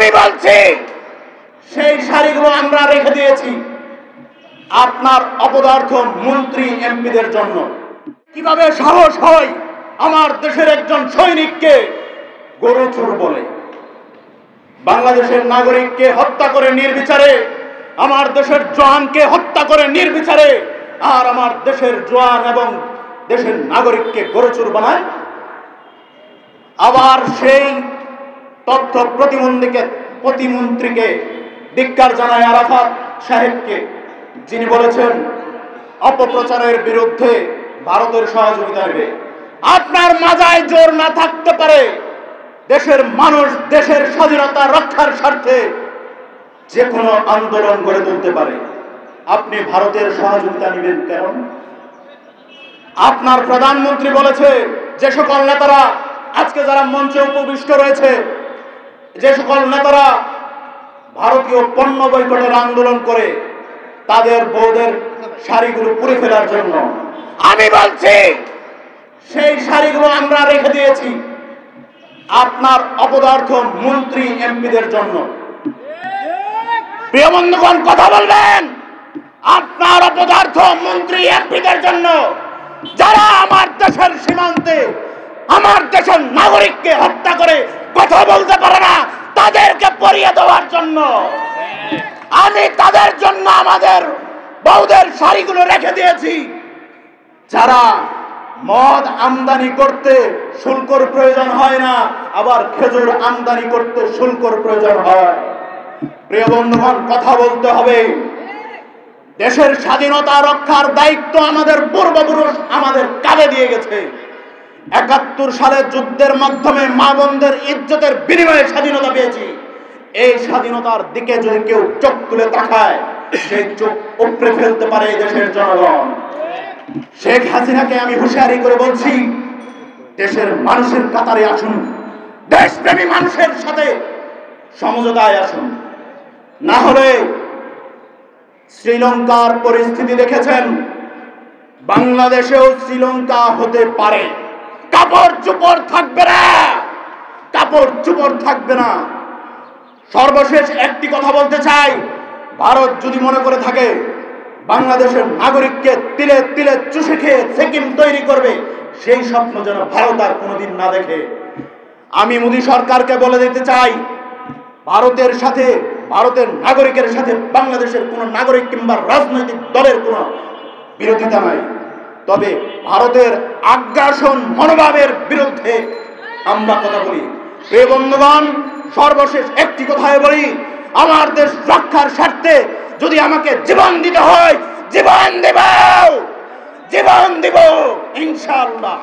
আমি বলছি সেই শাড়িগুলো আমরা রেখে দিয়েছি আপনার অপদার্থ মন্ত্রী এমপিদের জন্য। কিভাবে সাহস হয় আমার দেশের একজন সৈনিককে গরু চোর বলে? বাংলাদেশের নাগরিককে হত্যা করে নির্বিচারে, আমার দেশের জওয়ানকে হত্যা করে নির্বিচারে, আর আমার দেশের জওয়ান এবং দেশের নাগরিককে গরু চোর বানায়। আবার সেই তথ্য প্রতিমন্ত্রীকে ধিক্কার জানায় আরাফাত সাহেবকে, যিনি বলেছেন অপপ্রচারের বিরুদ্ধে ভারতের সহযোগিতা নেবে। আপনার মাজায় জোর না থাকতে পারে, দেশের মানুষ দেশের স্বাধীনতা রক্ষার স্বার্থে যে কোনো আন্দোলন গড়ে তুলতে পারে। আপনি ভারতের সহযোগিতা নেবেন কেন? আপনার প্রধানমন্ত্রী বলেছে যে সকল নেতারা আজকে যারা মঞ্চে উপবিষ্ট রয়েছে, যে সকল নেতারা ভারতীয় পণ্য বয়কটের আন্দোলন করে তাদের বউদের শাড়িগুলো পুড়ে ফেলার জন্য। আমি বলছি সেই শাড়িগুলো আমরা রেখে দিয়েছি আপনার অপদার্থ মন্ত্রী এমপিদের জন্য। প্রিয় বন্ধুগণ, কথা বলবেন আপনার অপদার্থ মন্ত্রী এমপিদের জন্য, যারা আমার দেশের সীমান্তে আমার দেশের নাগরিককে হত্যা করে কথা বলতে পারে না, তাদেরকে পরিয়ে দেওয়ার জন্য। আমি তাদের জন্য আমাদের বউদের শাড়িগুলো রেখে দিয়েছি। যারা মদ আমদানি করতে শুল্কর প্রয়োজন হয় না, আবার খেজুর আমদানি করতে শুল্কর প্রয়োজন হয়। প্রিয় বন্ধুগণ, কথা বলতে হবে। দেশের স্বাধীনতা রক্ষার দায়িত্ব আমাদের পূর্বপুরুষ আমাদের কাঁধে দিয়ে গেছে। ৭১ সালের যুদ্ধের মাধ্যমে মা বোনদের ইজ্জতের বিনিময়ে স্বাধীনতা পেয়েছি। এই স্বাধীনতার দিকে যদি কেউ চোখ তুলে তাকায়, সেই চোখ উপড়ে ফেলতে পারে এই দেশের জনগণ। শেখ হাসিনাকে আমি হুঁশিয়ারি করে বলছি, দেশের মানুষের কাতারে আসুন, দেশপ্রেমী মানুষের সাথে সমঝোতায় আসুন। না হলে শ্রীলঙ্কার পরিস্থিতি দেখেছেন, বাংলাদেশেও শ্রীলঙ্কা হতে পারে। কাপড় চোপড় থাকবে না, কাপড় চোপড় থাকবে না। সর্বশেষ একটি কথা বলতে চাই, ভারত যদি মনে করে থাকে বাংলাদেশের নাগরিককে তিলে তিলে চুষে খেয়ে সিকিম তৈরি করবে, সেই স্বপ্ন যেন ভারত আর কোনোদিন না দেখে। আমি মোদী সরকারকে বলে দিতে চাই, ভারতের সাথে, ভারতের নাগরিকের সাথে বাংলাদেশের কোনো নাগরিক কিংবা রাজনৈতিক দলের কোনো বিরোধিতা নাই। তবে ভারতের আগ্রাসন মনোভাবের বিরুদ্ধে আমরা কথা বলি। এই বন্ধুগণ, সর্বশেষ একটি কথাই বলি, আমার দেশ রক্ষার স্বার্থে যদি আমাকে জীবন দিতে হয়, জীবন দেব, জীবন দেব ইনশাআল্লাহ।